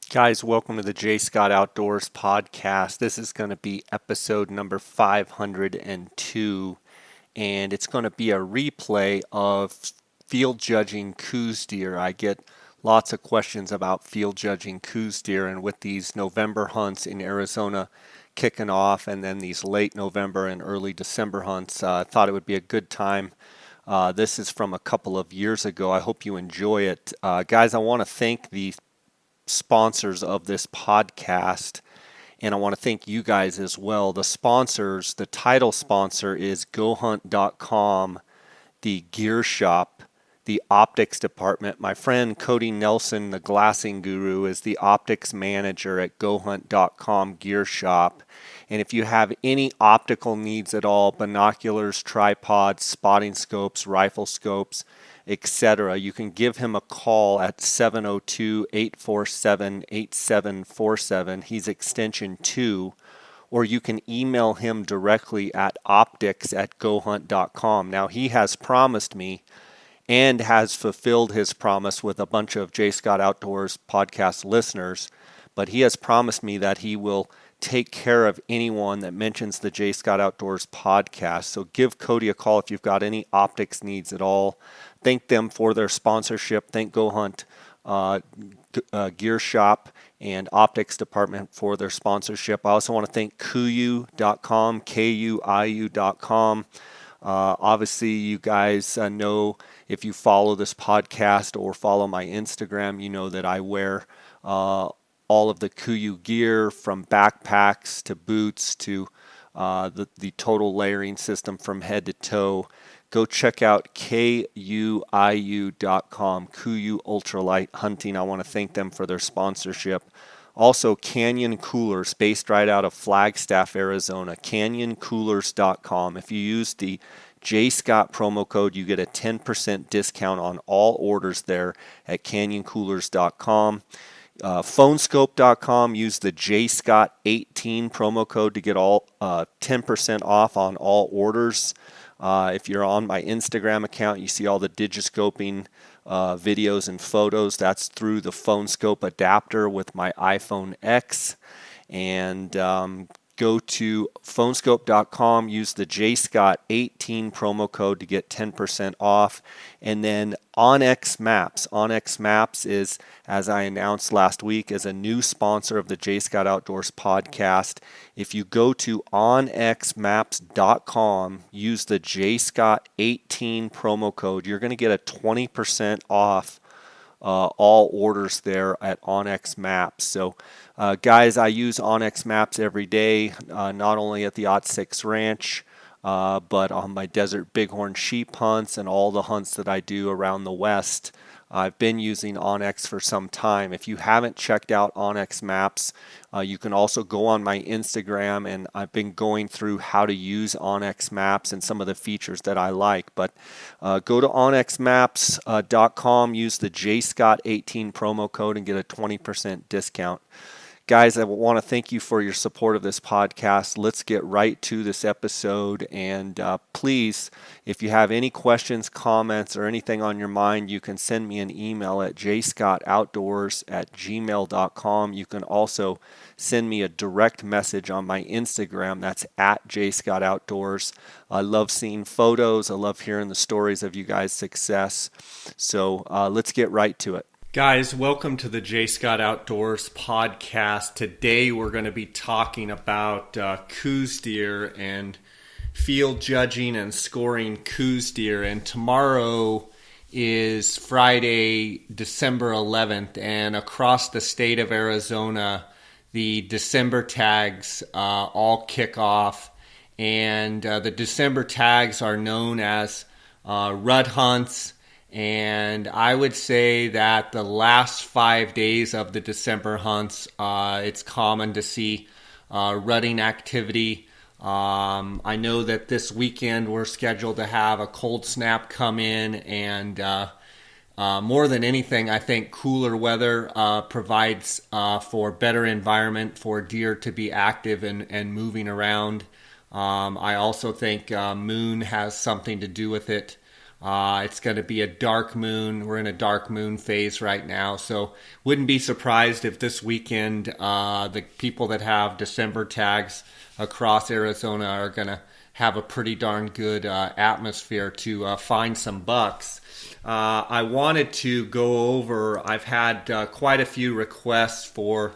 Guys, welcome to the J. Scott Outdoors podcast. This is going to be episode number 502, and it's going to be a replay of field judging Coues deer. I get lots of questions about field judging Coues deer, and with these November hunts in Arizona kicking off, and then these late November and early December hunts, I thought it would be a good time. This is from a couple of years ago. I hope you enjoy it. Guys, I want to thank the sponsors of this podcast, and I want to thank you guys as well. The sponsors, the title sponsor is GoHunt.com, the gear shop, the optics department. My friend Cody Nelson, the glassing guru, is the optics manager at GoHunt.com gear shop. And if you have any optical needs at all, binoculars, tripods, spotting scopes, rifle scopes, etc., you can give him a call at 702-847-8747. He's extension 2. Or you can email him directly at optics@gohunt.com. Now, he has promised me and has fulfilled his promise with a bunch of J. Scott Outdoors podcast listeners, but he has promised me that he will take care of anyone that mentions the J. Scott Outdoors podcast. So give Cody a call if you've got any optics needs at all. Thank them for their sponsorship. Thank Go Hunt Gear Shop and Optics Department for their sponsorship. I also want to thank Coues.com, Kuiu.com. Obviously, you guys know, if you follow this podcast or follow my Instagram, you know that I wear all of the Coues gear, from backpacks to boots to the total layering system from head to toe. Go check out Kuiu.com, Coues Ultralight Hunting. I want to thank them for their sponsorship. Also, Canyon Coolers, based right out of Flagstaff, Arizona, canyoncoolers.com. If you use the J. Scott promo code, you get a 10% discount on all orders there at canyoncoolers.com. Phonescope.com, use the JScott18 promo code to get all 10% off on all orders. If you're on my Instagram account, you see all the digiscoping videos and photos. That's through the Phonescope adapter with my iPhone X. And go to phonescope.com, use the JScott18 promo code to get 10% off. And then Onyx Maps. Onyx Maps is, as I announced last week, is a new sponsor of the J. Scott Outdoors podcast. If you go to onxmaps.com, use the JScott18 promo code, you're going to get a 20% off all orders there at Onyx Maps. So guys, I use Onyx Maps every day, not only at the Ot6 Ranch, but on my desert bighorn sheep hunts and all the hunts that I do around the West. I've been using Onyx for some time. If you haven't checked out Onyx Maps, you can also go on my Instagram, and I've been going through how to use Onyx Maps and some of the features that I like. But go to onxmaps.com, use the JScott18 promo code, and get a 20% discount. Guys, I want to thank you for your support of this podcast. Let's get right to this episode. And please, if you have any questions, comments, or anything on your mind, you can send me an email at jscottoutdoors@gmail.com. You can also send me a direct message on my Instagram. That's at jscottoutdoors. I love seeing photos. I love hearing the stories of you guys' success. So let's get right to it. Guys, welcome to the J. Scott Outdoors podcast. Today we're going to be talking about Coues deer and field judging and scoring Coues deer. And tomorrow is Friday, December 11th, and across the state of Arizona, the December tags all kick off. And the December tags are known as rut hunts. And I would say that the last 5 days of the December hunts, it's common to see rutting activity. I know that this weekend we're scheduled to have a cold snap come in, and more than anything, I think cooler weather provides for better environment for deer to be active and moving around. I also think moon has something to do with it. It's going to be a dark moon. We're in a dark moon phase right now. So wouldn't be surprised if this weekend the people that have December tags across Arizona are going to have a pretty darn good atmosphere to find some bucks. I wanted to go over, I've had quite a few requests for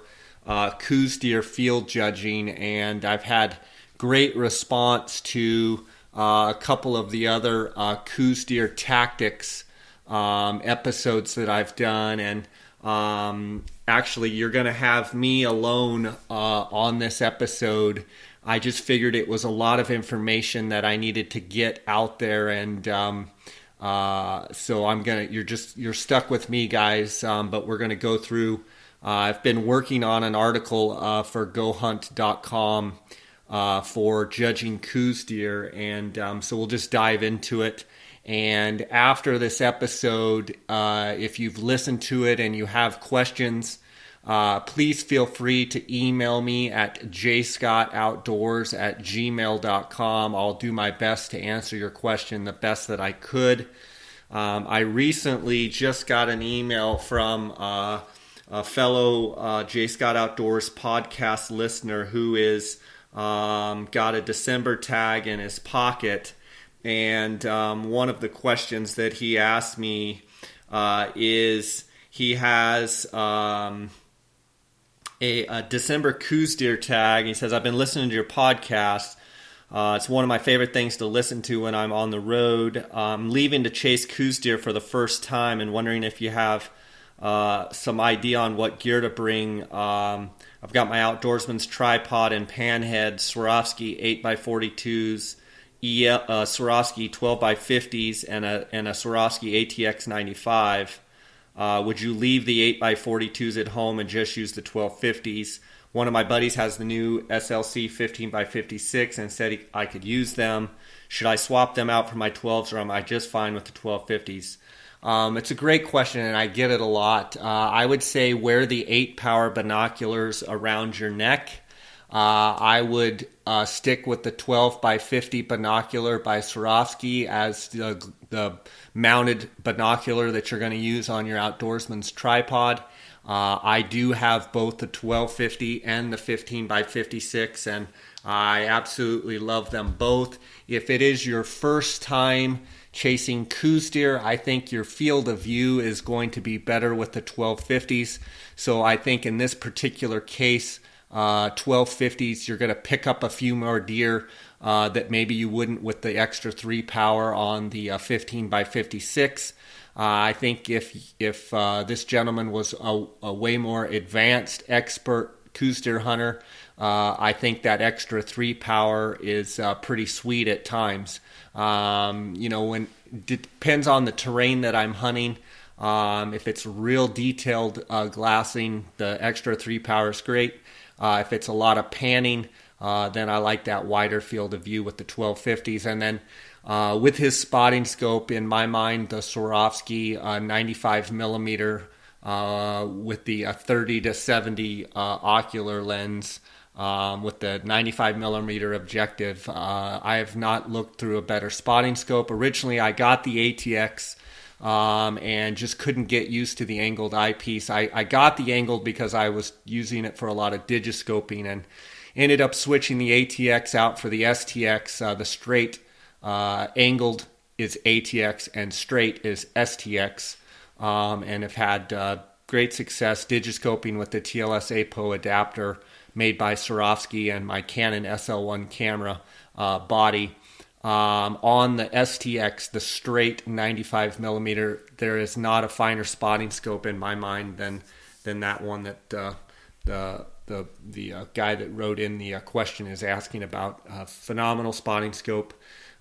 Coues deer field judging, and I've had great response to a couple of the other Coues deer tactics episodes that I've done. And actually, you're going to have me alone on this episode. I just figured it was a lot of information that I needed to get out there, and so you're stuck with me, guys. But we're gonna go through. I've been working on an article for GoHunt.com for judging Coues deer, and so we'll just dive into it. And after this episode, if you've listened to it and you have questions, please feel free to email me at jscottoutdoors@gmail.com. I'll do my best to answer your question the best that I could. I recently just got an email from a fellow J. Scott Outdoors podcast listener who is got a December tag in his pocket. And one of the questions that he asked me is he has a December Coues deer tag. He says, I've been listening to your podcast. It's one of my favorite things to listen to when I'm on the road. I'm leaving to chase Coues deer for the first time and wondering if you have some idea on what gear to bring. I've got my Outdoorsman's tripod and panhead, Swarovski 8x42s, Swarovski 12x50s, and a Swarovski ATX 95. Would you leave the 8x42s at home and just use the 1250s? One of my buddies has the new SLC 15x56 and said I could use them. Should I swap them out for my 12s, or am I just fine with the 1250s? It's a great question, and I get it a lot. I would say wear the 8-power binoculars around your neck. I would stick with the 12x50 binocular by Swarovski as the mounted binocular that you're going to use on your Outdoorsman's tripod. I do have both the 1250 and the 15x56, and I absolutely love them both. If it is your first time chasing Coues deer, I think your field of view is going to be better with the 1250s. So I think in this particular case, 1250s, you're going to pick up a few more deer that maybe you wouldn't with the extra 3 power on the 15x56. I think if this gentleman was a way more advanced expert Coues deer hunter, I think that extra 3 power is pretty sweet at times. When depends on the terrain that I'm hunting. If it's real detailed glassing, the extra 3 power is great. If it's a lot of panning, then I like that wider field of view with the 1250s. And then with his spotting scope, in my mind, the Swarovski 95 millimeter with the 30 to 70 ocular lens with the 95 millimeter objective. I have not looked through a better spotting scope. Originally, I got the ATX and just couldn't get used to the angled eyepiece. I got the angled because I was using it for a lot of digiscoping and ended up switching the ATX out for the STX. The straight angled is ATX and straight is STX, and have had great success digiscoping with the TLS APO adapter made by Swarovski and my Canon SL1 camera body. On the STX, the straight 95 millimeter, there is not a finer spotting scope in my mind than that one that the guy that wrote in the question is asking about. Phenomenal spotting scope.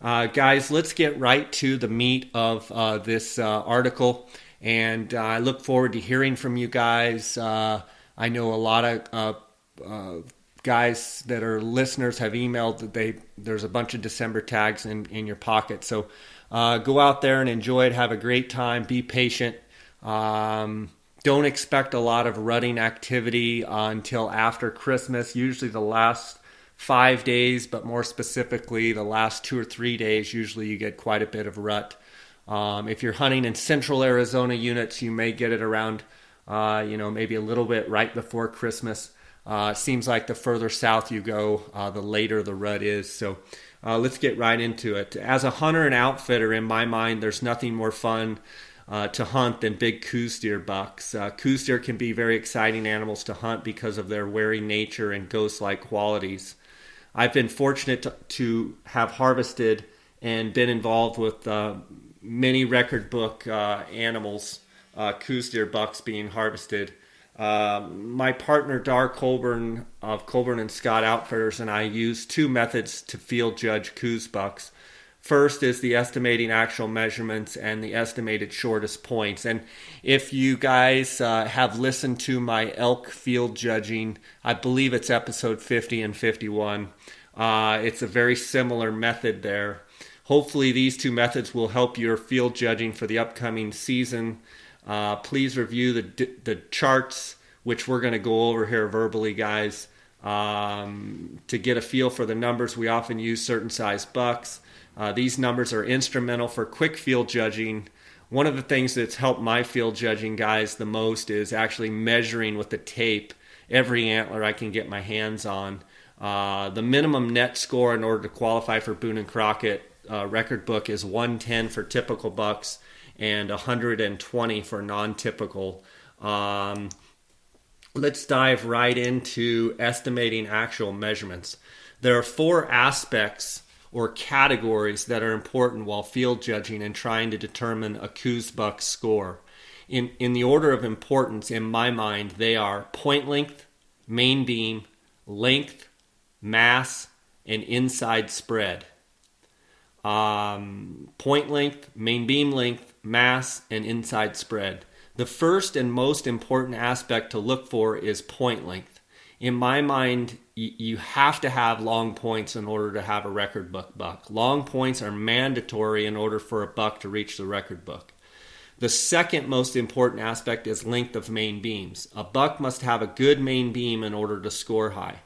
Guys, let's get right to the meat of this article, and I look forward to hearing from you guys. I know a lot of guys that are listeners have emailed that there's a bunch of December tags in your pocket. So go out there and enjoy it. Have a great time. Be patient. Don't expect a lot of rutting activity until after Christmas. Usually the last 5 days, but more specifically the last 2 or 3 days, usually you get quite a bit of rut. If you're hunting in central Arizona units, you may get it around, maybe a little bit right before Christmas. It seems like the further south you go, the later the rut is. So let's get right into it. As a hunter and outfitter, in my mind, there's nothing more fun to hunt than big Coues deer bucks. Coues deer can be very exciting animals to hunt because of their wary nature and ghost-like qualities. I've been fortunate to have harvested and been involved with many record book animals, Coues deer bucks being harvested. My partner Dar Colburn of Colburn and Scott Outfitters and I use two methods to field judge Coues bucks. First is the estimating actual measurements and the estimated shortest points. And if you guys have listened to my elk field judging, I believe it's episode 50 and 51. It's a very similar method there. Hopefully these two methods will help your field judging for the upcoming season. Please review the charts, which we're going to go over here verbally, guys, to get a feel for the numbers. We often use certain size bucks. These numbers are instrumental for quick field judging. One of the things that's helped my field judging guys the most is actually measuring with the tape every antler I can get my hands on. The minimum net score in order to qualify for Boone and Crockett record book is 110 for typical bucks and 120 for non-typical. Let's dive right into estimating actual measurements. There are four aspects or categories that are important while field judging and trying to determine a Coues buck score. In the order of importance, in my mind, they are point length, main beam, length, mass, and inside spread. Point length, main beam length, mass, and inside spread. The first and most important aspect to look for is point length. In my mind, you have to have long points in order to have a record book buck. Long points are mandatory in order for a buck to reach the record book. The second most important aspect is length of main beams. A buck must have a good main beam in order to score high.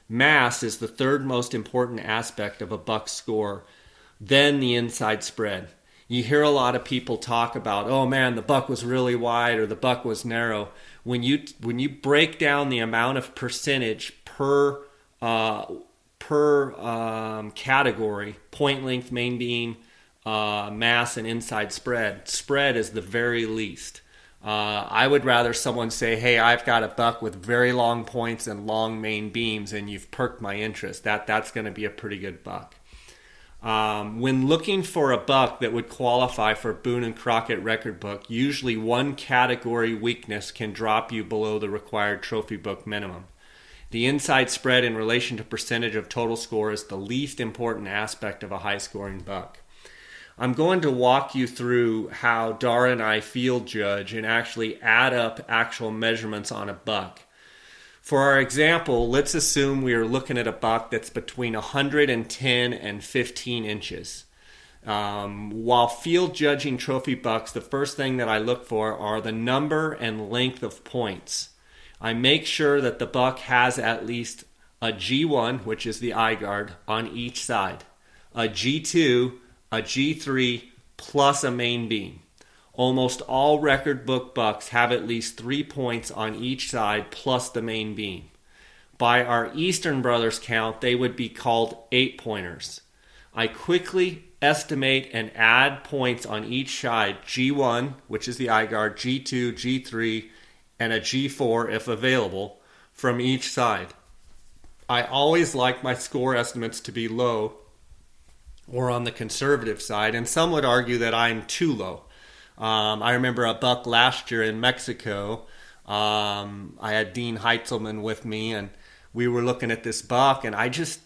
Mass is the third most important aspect of a buck's score, then the inside spread. You hear a lot of people talk about, oh man, the buck was really wide or the buck was narrow. When you break down the amount of percentage per category, point length, main beam, mass, and inside spread is the very least. I would rather someone say, hey, I've got a buck with very long points and long main beams, and you've perked my interest. That's going to be a pretty good buck. When looking for a buck that would qualify for Boone and Crockett record book, usually one category weakness can drop you below the required trophy book minimum. The inside spread in relation to percentage of total score is the least important aspect of a high-scoring buck. I'm going to walk you through how Dara and I field judge and actually add up actual measurements on a buck. For our example, let's assume we are looking at a buck that's between 110 and 15 inches. While field judging trophy bucks, the first thing that I look for are the number and length of points. I make sure that the buck has at least a G1, which is the eye guard, on each side, a G2, a G3, plus a main beam. Almost all record book bucks have at least 3 points on each side plus the main beam. By our Eastern Brothers count, they would be called 8-pointers. I quickly estimate and add points on each side, G1, which is the eye guard, G2, G3, and a G4 if available, from each side. I always like my score estimates to be low or on the conservative side, and some would argue that I'm too low. I remember a buck last year in Mexico. I had Dean Heitzelman with me, and we were looking at this buck, and I just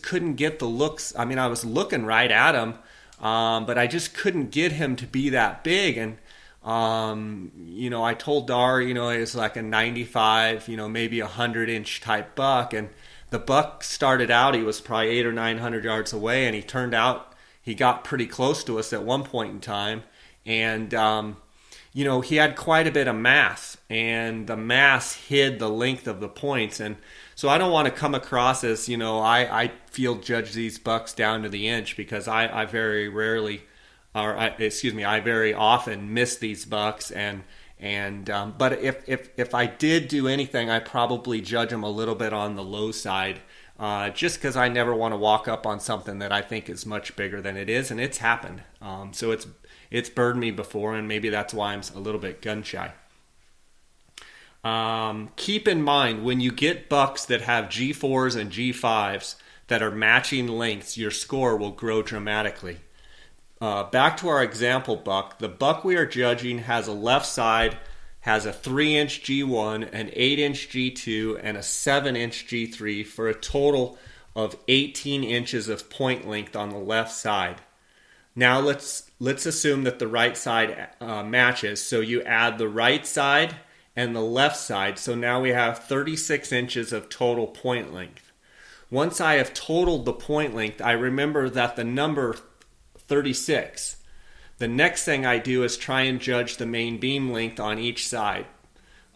couldn't get the looks. I mean, I was looking right at him, but I just couldn't get him to be that big. And I told Dar, it was like a 95, maybe 100-inch type buck, and the buck started out, he was probably 800 or 900 yards away, and he turned out he got pretty close to us at one point in time. And, he had quite a bit of mass, and the mass hid the length of the points. And so I don't want to come across as, I field judge these bucks down to the inch, because I very rarely I very often miss these bucks, but if I did do anything, I probably judge them a little bit on the low side, just because I never want to walk up on something that I think is much bigger than it is, and it's happened. So it's burned me before, and maybe that's why I'm a little bit gun shy. Keep in mind, when you get bucks that have G4s and G5s that are matching lengths, your score will grow dramatically. Back to our example buck, the buck we are judging has a left side, has a 3-inch G1, an 8-inch G2, and a 7-inch G3 for a total of 18 inches of point length on the left side. Now let's assume that the right side matches, so you add the right side and the left side, so now we have 36 inches of total point length. Once I have totaled the point length, I remember that the number 36. The next thing I do is try and judge the main beam length on each side.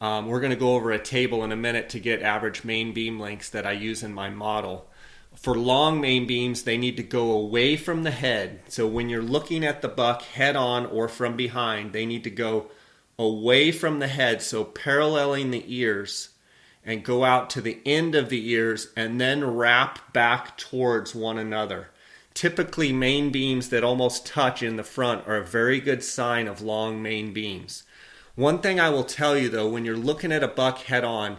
We're going to go over a table in a minute to get average main beam lengths that I use in my model. For long main beams, they need to go away from the head. So when you're looking at the buck head on or from behind, they need to go away from the head, so paralleling the ears, and go out to the end of the ears and then wrap back towards one another. Typically, main beams that almost touch in the front are a very good sign of long main beams. One thing I will tell you though, when you're looking at a buck head on,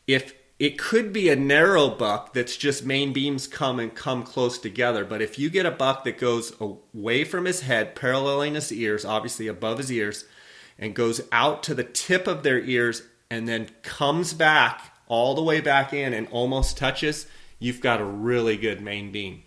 if it could be a narrow buck that's just main beams come close together, but if you get a buck that goes away from his head, paralleling his ears, obviously above his ears, and goes out to the tip of their ears and then comes back all the way back in and almost touches, you've got a really good main beam.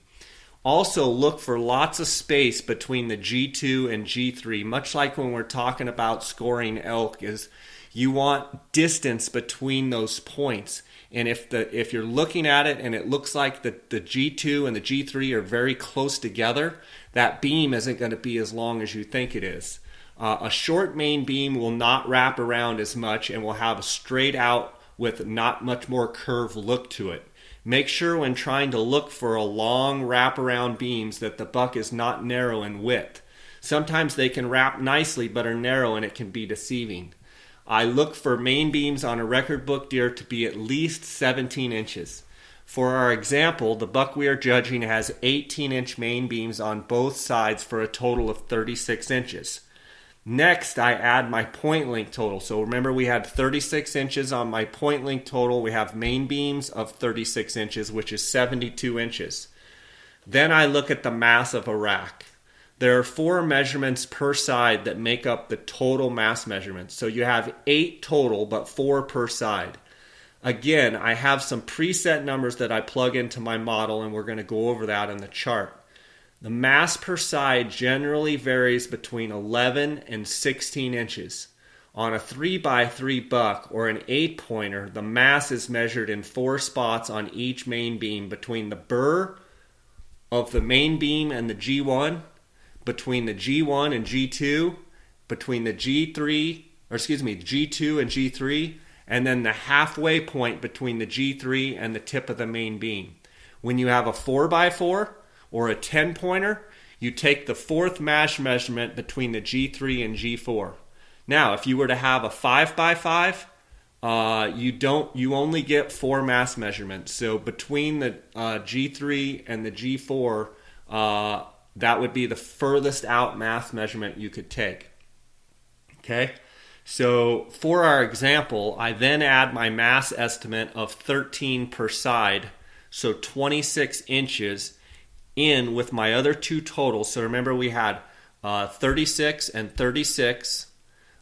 Also, look for lots of space between the G2 and G3, much like when we're talking about scoring elk, is you want distance between those points. And if you're looking at it and it looks like the G2 and the G3 are very close together, that beam isn't going to be as long as you think it is. A short main beam will not wrap around as much and will have a straight out with not much more curved look to it. Make sure when trying to look for a long wraparound beams that the buck is not narrow in width. Sometimes they can wrap nicely but are narrow and it can be deceiving. I look for main beams on a record book deer to be at least 17 inches. For our example, the buck we are judging has 18-inch main beams on both sides for a total of 36 inches. Next, I add my point length total. So remember, we had 36 inches on my point length total. We have main beams of 36 inches, which is 72 inches. Then I look at the mass of a rack. There are 4 measurements per side that make up the total mass measurements. So you have 8 total, but 4 per side. Again, I have some preset numbers that I plug into my model, and we're going to go over that in the chart. The mass per side generally varies between 11 and 16 inches. On a 3x3 buck or an 8-pointer, the mass is measured in 4 spots on each main beam between the burr of the main beam and the G1, between the G1 and G2, between the G2 and G3, and then the halfway point between the G3 and the tip of the main beam. When you have a 4x4 or a 10-pointer, you take the 4th mass measurement between the G3 and G4. Now, if you were to have a 5x5, you only get 4 mass measurements. So between the G3 and the G4, that would be the furthest out mass measurement you could take. Okay? So for our example, I then add my mass estimate of 13 per side, so 26 inches, in with my other 2 totals. So remember, we had 36 and 36.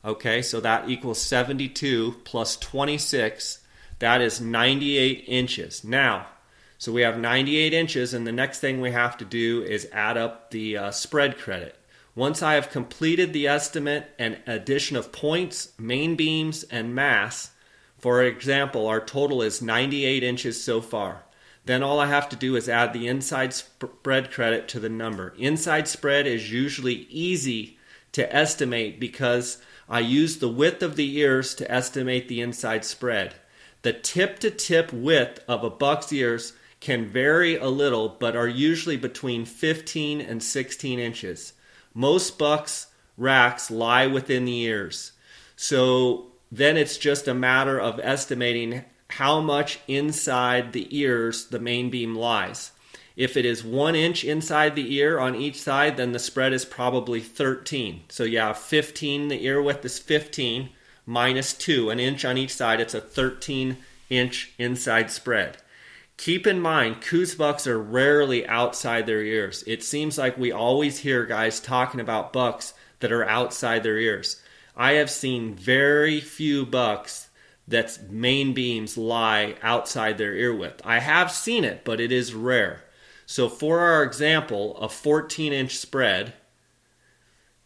Okay, so that equals 72 plus 26. That is 98 inches. Now, so we have 98 inches, and the next thing we have to do is add up the spread credit. Once I have completed the estimate and addition of points, main beams, and mass, for example, our total is 98 inches so far. Then all I have to do is add the inside spread credit to the number. Inside spread is usually easy to estimate because I use the width of the ears to estimate the inside spread. The tip-to-tip width of a buck's ears can vary a little, but are usually between 15 and 16 inches. Most bucks' racks lie within the ears. So then it's just a matter of estimating how much inside the ears the main beam lies. If it is 1 inch inside the ear on each side, then the spread is probably 13. So yeah, 15, the ear width is 15 minus 2, an inch on each side. It's a 13-inch inside spread. Keep in mind, Coues bucks are rarely outside their ears. It seems like we always hear guys talking about bucks that are outside their ears. I have seen very few bucks that's main beams lie outside their ear width. I have seen it, but it is rare. So for our example, a 14-inch spread,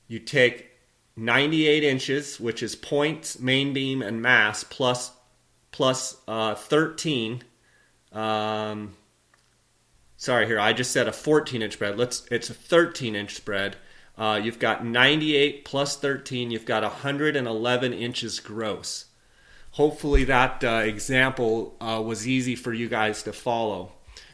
you take 98 inches, which is points, main beam, and mass, plus 13. Sorry, here I just said a 14-inch spread. It's a 13-inch spread. You've got 98 plus 13. You've got 111 inches gross. Hopefully that example was easy for you guys to follow.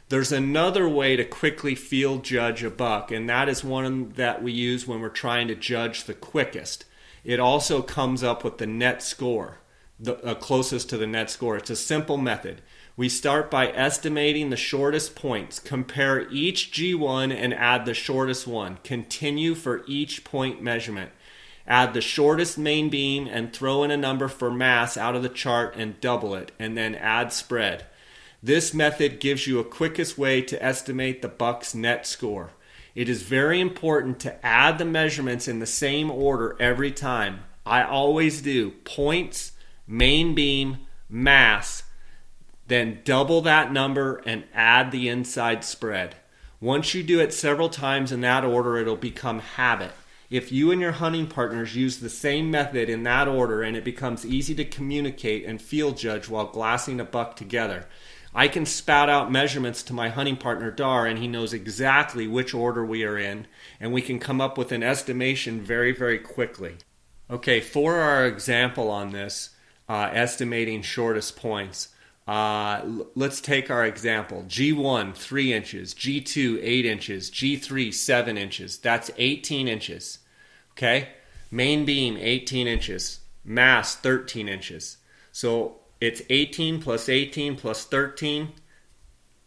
There's another way to quickly field judge a buck, and that is one that we use when we're trying to judge the quickest. It also comes up with the net score, the closest to the net score. It's a simple method. We start by estimating the shortest points. Compare each G1 and add the shortest one. Continue for each point measurement. Add the shortest main beam and throw in a number for mass out of the chart and double it, and then add spread. This method gives you a quickest way to estimate the buck's net score. It is very important to add the measurements in the same order every time. I always do points, main beam, mass, then double that number and add the inside spread. Once you do it several times in that order, it'll become habit. If you and your hunting partners use the same method in that order, and it becomes easy to communicate and field judge while glassing a buck together. I can spout out measurements to my hunting partner Dar, and he knows exactly which order we are in, and we can come up with an estimation very, very quickly. Okay, for our example on this, estimating shortest points, let's take our example. G1, 3 inches. G2, 8 inches. G3, 7 inches. That's 18 inches. Okay? Main beam, 18 inches. Mass, 13 inches. So it's 18 plus 18 plus 13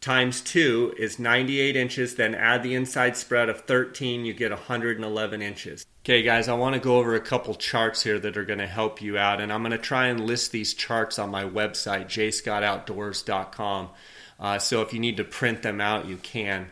times 2 is 98 inches. Then add the inside spread of 13, you get 111 inches. Okay, guys, I want to go over a couple charts here that are going to help you out, and I'm going to try and list these charts on my website, jscottoutdoors.com. So if you need to print them out, you can.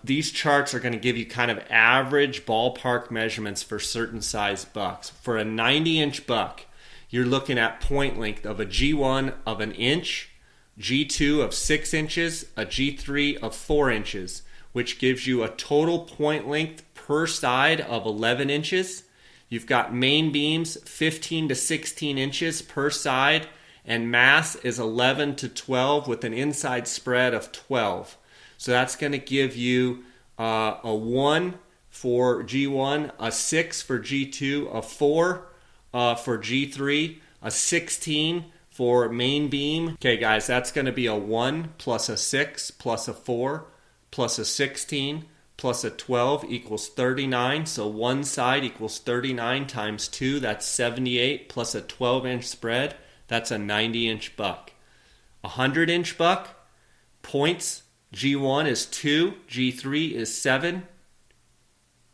These charts are going to give you kind of average ballpark measurements for certain size bucks. For a 90-inch buck, you're looking at point length of a G1 of 1 inch, G2 of 6 inches, a G3 of 4 inches, which gives you a total point length per side of 11 inches. You've got main beams 15 to 16 inches per side, and mass is 11 to 12 with an inside spread of 12. So that's going to give you a 1 for G1, a 6 for G2, a 4 for G3, a 16 for main beam. Okay, guys, that's going to be a 1 plus a 6 plus a 4 plus a 16 plus a 12 equals 39. So one side equals 39 times 2. That's 78 plus a 12-inch spread. That's a 90-inch buck. A 100-inch buck, points, G1 is 2, G3 is 7.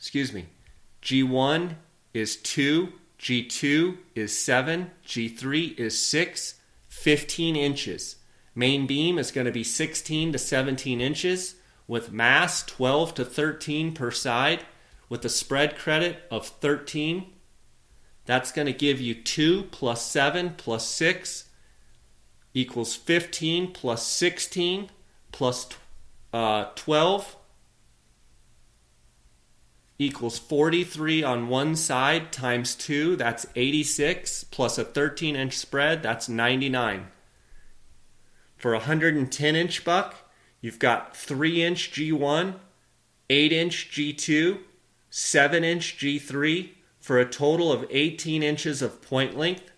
G1 is 2, G2 is 7, G3 is 6, 15 inches. Main beam is going to be 16 to 17 inches with mass 12 to 13 per side with a spread credit of 13. That's going to give you 2 plus 7 plus 6 equals 15 plus 16 plus 12 equals 43 on one side times 2, that's 86, plus a 13-inch spread, that's 99. For a 110-inch buck, you've got 3-inch G1, 8-inch G2, 7-inch G3, for a total of 18 inches of point length,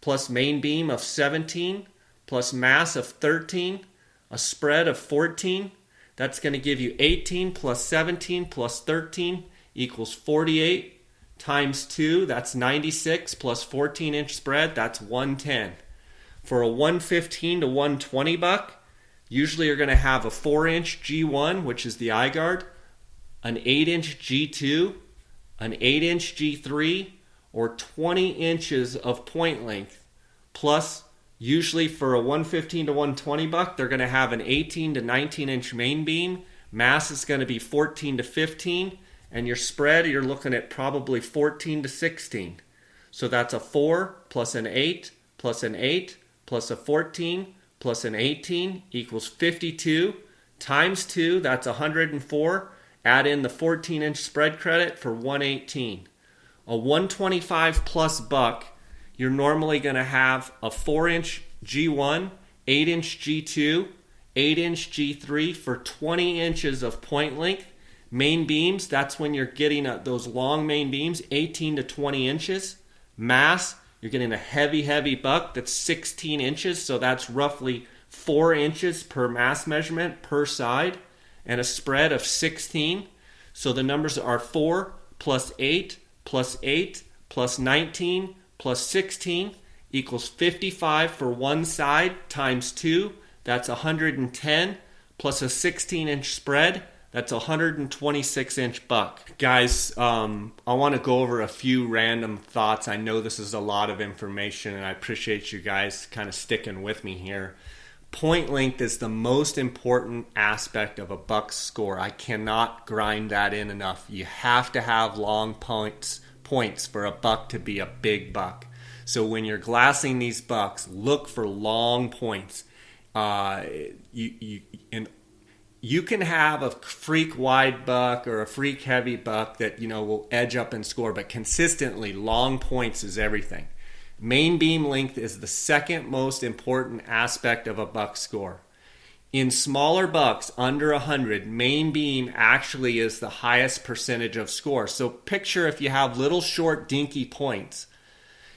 plus main beam of 17, plus mass of 13, a spread of 14. That's going to give you 18 plus 17 plus 13 equals 48 times 2, that's 96, plus 14-inch spread, that's 110. For a 115 to 120 buck, usually you're going to have a 4-inch G1, which is the eye guard, an 8-inch G2, an 8-inch G3, or 20 inches of point length. Plus, usually for a 115 to 120 buck, they're going to have an 18 to 19-inch main beam. Mass is going to be 14 to 15, and your spread, you're looking at probably 14 to 16. So that's a 4 plus an 8 plus an 8 plus a 14 plus an 18 equals 52 times 2, that's 104. Add in the 14-inch spread credit for 118. A 125 plus buck, you're normally going to have a 4-inch G1, 8-inch G2, 8-inch G3 for 20 inches of point length. Main beams, that's when you're getting those long main beams, 18 to 20 inches. Mass, you're getting a heavy buck that's 16 inches, so that's roughly 4 inches per mass measurement per side, and a spread of 16. So the numbers are 4 plus 8 plus 8 plus 19 plus 16 equals 55 for one side times 2. That's 110 plus a 16-inch spread. That's a 126-inch buck. Guys, I want to go over a few random thoughts. I know this is a lot of information, and I appreciate you guys kind of sticking with me here. Point length is the most important aspect of a buck's score. I cannot grind that in enough. You have to have long points for a buck to be a big buck. So when you're glassing these bucks, look for long points. You can have a freak wide buck or a freak heavy buck that will edge up and score, but consistently long points is everything. Main beam length is the second most important aspect of a buck score. In smaller bucks under 100, main beam actually is the highest percentage of score. So picture if you have little short dinky points,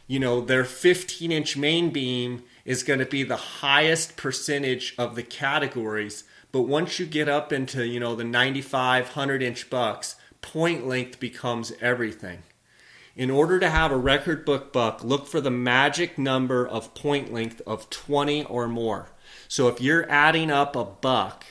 their 15-inch main beam is going to be the highest percentage of the categories. But once you get up into, the 95, 100-inch bucks, point length becomes everything. In order to have a record book buck, look for the magic number of point length of 20 or more. So if you're adding up a buck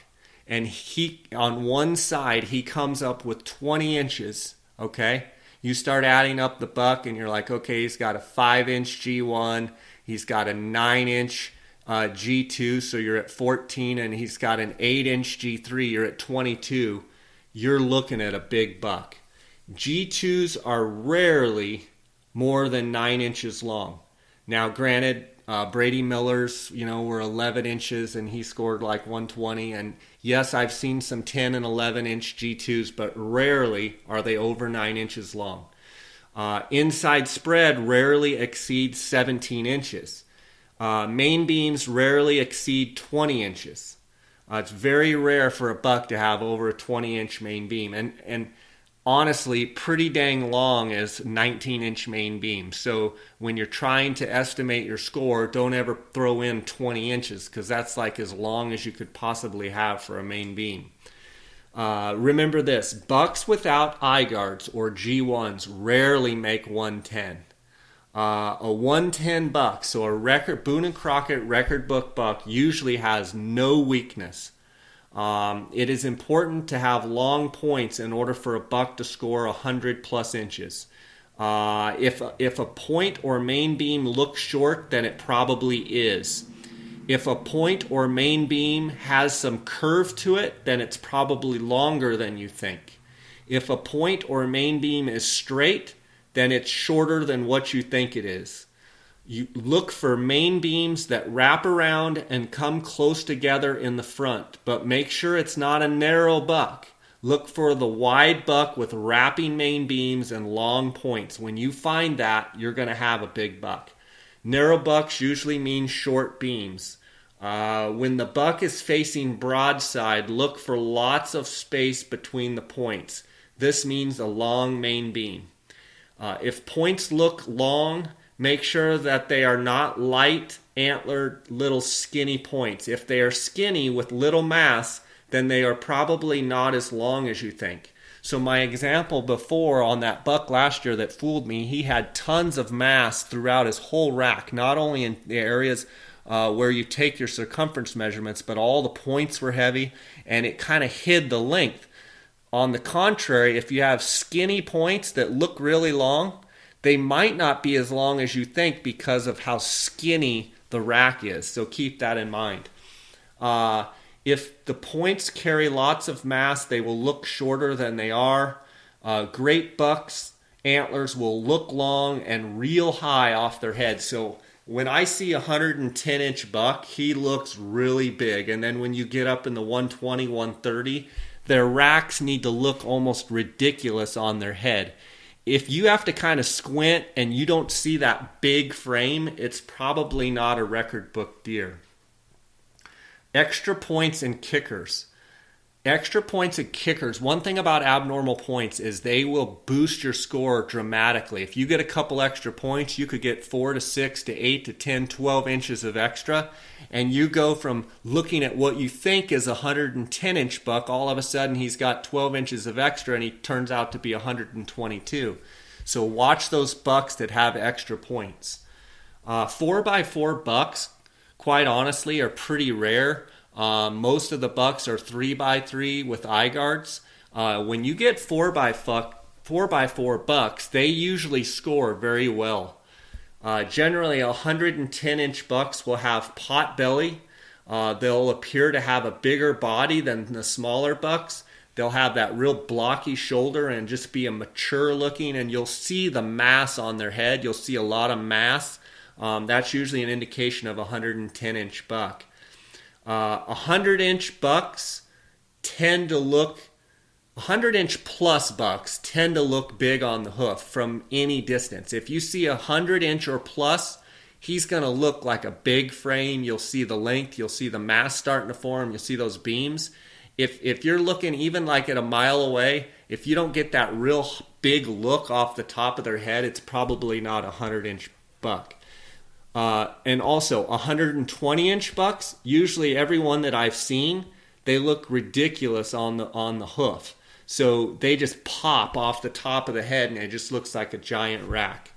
and he on one side he comes up with 20 inches, okay? You start adding up the buck and you're like, okay, he's got a 5-inch G1, he's got a 9-inch G2, so you're at 14, and he's got an 8-inch G3, you're at 22. You're looking at a big buck. G2s are rarely more than 9 inches long. Now, granted, Brady Miller's, were 11 inches and he scored like 120. And yes, I've seen some 10 and 11-inch G2s, but rarely are they over 9 inches long. Inside spread rarely exceeds 17 inches. Main beams rarely exceed 20 inches. It's very rare for a buck to have over a 20-inch main beam. And honestly, pretty dang long is 19-inch main beam. So when you're trying to estimate your score, don't ever throw in 20 inches because that's like as long as you could possibly have for a main beam. Remember this, bucks without eye guards or G1s rarely make 110. A 110 buck, so a record Boone and Crockett record book buck usually has no weakness. It is important to have long points in order for a buck to score 100 plus inches. If a point or main beam looks short, then it probably is. If a point or main beam has some curve to it, then it's probably longer than you think. If a point or main beam is straight, then it's shorter than what you think it is. You look for main beams that wrap around and come close together in the front, but make sure it's not a narrow buck. Look for the wide buck with wrapping main beams and long points. When you find that, you're going to have a big buck. Narrow bucks usually mean short beams. When the buck is facing broadside, look for lots of space between the points. This means a long main beam. If points look long, make sure that they are not light, antlered, little skinny points. If they are skinny with little mass, then they are probably not as long as you think. So my example before on that buck last year that fooled me, he had tons of mass throughout his whole rack, not only in the areas where you take your circumference measurements, but all the points were heavy, and it kind of hid the length. On the contrary, if you have skinny points that look really long, they might not be as long as you think because of how skinny the rack is. So keep that in mind. If the points carry lots of mass, they will look shorter than they are. Great bucks' antlers will look long and real high off their head. So when I see a 110-inch buck, he looks really big. And then when you get up in the 120, 130, their racks need to look almost ridiculous on their head. If you have to kind of squint and you don't see that big frame, it's probably not a record book deer. Extra points and kickers. Extra points and kickers. One thing about abnormal points is they will boost your score dramatically. If you get a couple extra points, you could get 4 to 6 to 8 to 10, 12 inches of extra. And you go from looking at what you think is a 110-inch buck, all of a sudden he's got 12 inches of extra and he turns out to be 122. So watch those bucks that have extra points. 4x4 bucks, quite honestly, are pretty rare. Most of the bucks are 3x3 with eye guards. When you get 4x4 bucks, they usually score very well. Generally, 110-inch bucks will have pot belly. They'll appear to have a bigger body than the smaller bucks. They'll have that real blocky shoulder and just be a mature looking, and you'll see the mass on their head. You'll see a lot of mass. That's usually an indication of a 110-inch buck. 100-inch bucks tend to look, 100-inch plus bucks tend to look big on the hoof from any distance. If you see 100-inch or plus, he's going to look like a big frame. You'll see the length. You'll see the mass starting to form. You'll see those beams. If you're looking even like at a mile away, if you don't get that real big look off the top of their head, it's probably not a 100-inch buck. And also 120-inch bucks, usually every one that I've seen, they look ridiculous on the hoof. So they just pop off the top of the head and it just looks like a giant rack.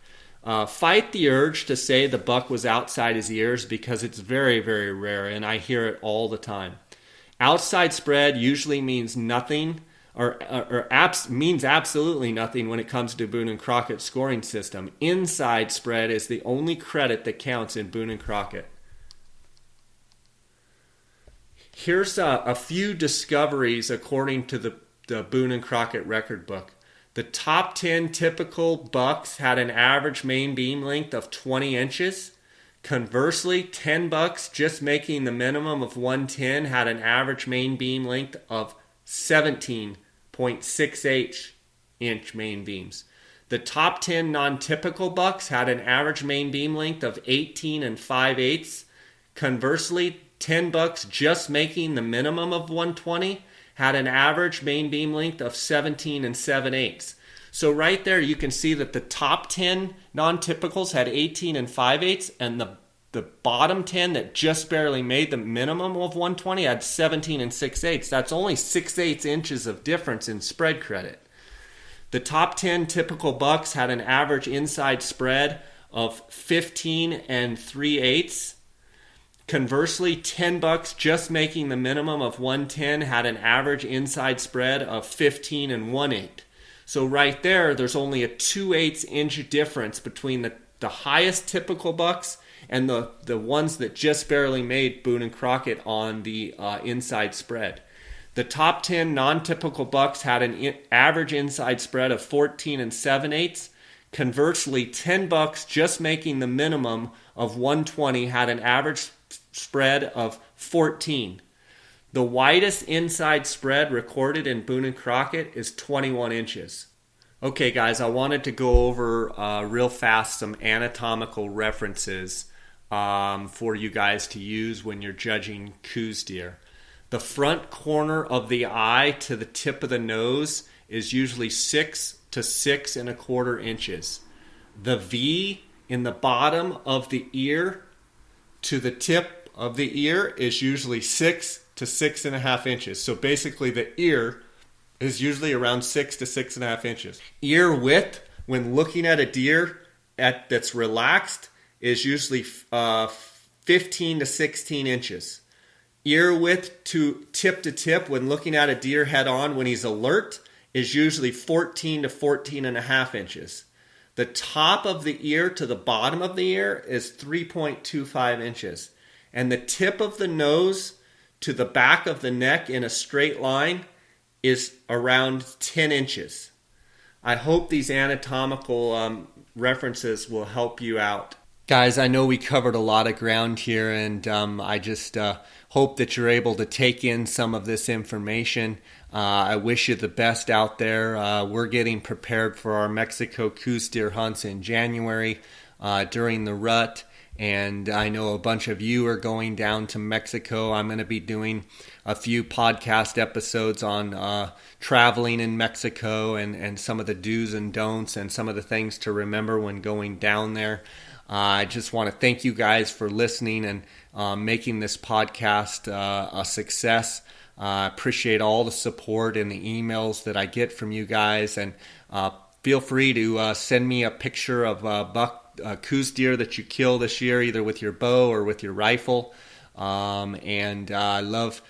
Fight the urge to say the buck was outside his ears because it's very, very rare and I hear it all the time. Outside spread usually means nothing means absolutely nothing when it comes to Boone and Crockett scoring system. Inside spread is the only credit that counts in Boone and Crockett. Here's a few discoveries according to the Boone and Crockett record book. The top 10 typical bucks had an average main beam length of 20 inches. Conversely, 10 bucks just making the minimum of 110 had an average main beam length of 17.68 inch main beams. The top 10 non-typical bucks had an average main beam length of 18 and 5/8. Conversely, 10 bucks just making the minimum of 120 had an average main beam length of 17 and 7/8. So right there you can see that the top 10 non-typicals had 18 and 5/8 and the bottom 10 that just barely made the minimum of 120 had 17 and 6/8. That's only 6/8 inches of difference in spread credit. The top 10 typical bucks had an average inside spread of 15 and 3/8. Conversely, 10 bucks just making the minimum of 110 had an average inside spread of 15 and 1/8. So right there, there's only a 2/8 inch difference between the highest typical bucks and the ones that just barely made Boone and Crockett on the inside spread. The top 10 non-typical bucks had an average inside spread of 14 and 7/8. Conversely, 10 bucks just making the minimum of 120 had an average spread of 14. The widest inside spread recorded in Boone and Crockett is 21 inches. Okay, guys, I wanted to go over real fast some anatomical references for you guys to use when you're judging Coues deer. The front corner of the eye to the tip of the nose is usually 6 to 6 1/4 inches. The V in the bottom of the ear to the tip of the ear is usually 6 to 6 1/2 inches. So basically the ear is usually around 6 to 6.5 inches. Ear width, when looking at a deer that's relaxed, is usually 15 to 16 inches. Ear width to tip, when looking at a deer head on when he's alert, is usually 14 to 14 and a half inches. The top of the ear to the bottom of the ear is 3.25 inches. And the tip of the nose to the back of the neck in a straight line is around 10 inches. I hope these anatomical references will help you out. Guys, I know we covered a lot of ground here, and I just hope that you're able to take in some of this information. I wish you the best out there. We're getting prepared for our Mexico Coues deer hunts in January during the rut, and I know a bunch of you are going down to Mexico. I'm going to be doing a few podcast episodes on traveling in Mexico and some of the do's and don'ts and some of the things to remember when going down there. I just want to thank you guys for listening and making this podcast a success. I appreciate all the support and the emails that I get from you guys. And feel free to send me a picture of a buck Coues deer that you kill this year, either with your bow or with your rifle. And I love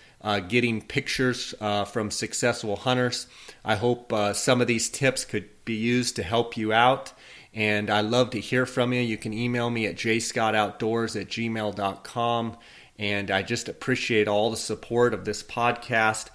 getting pictures from successful hunters. I hope some of these tips could be used to help you out. And I love to hear from you. You can email me at jscottoutdoors@gmail.com. And I just appreciate all the support of this podcast.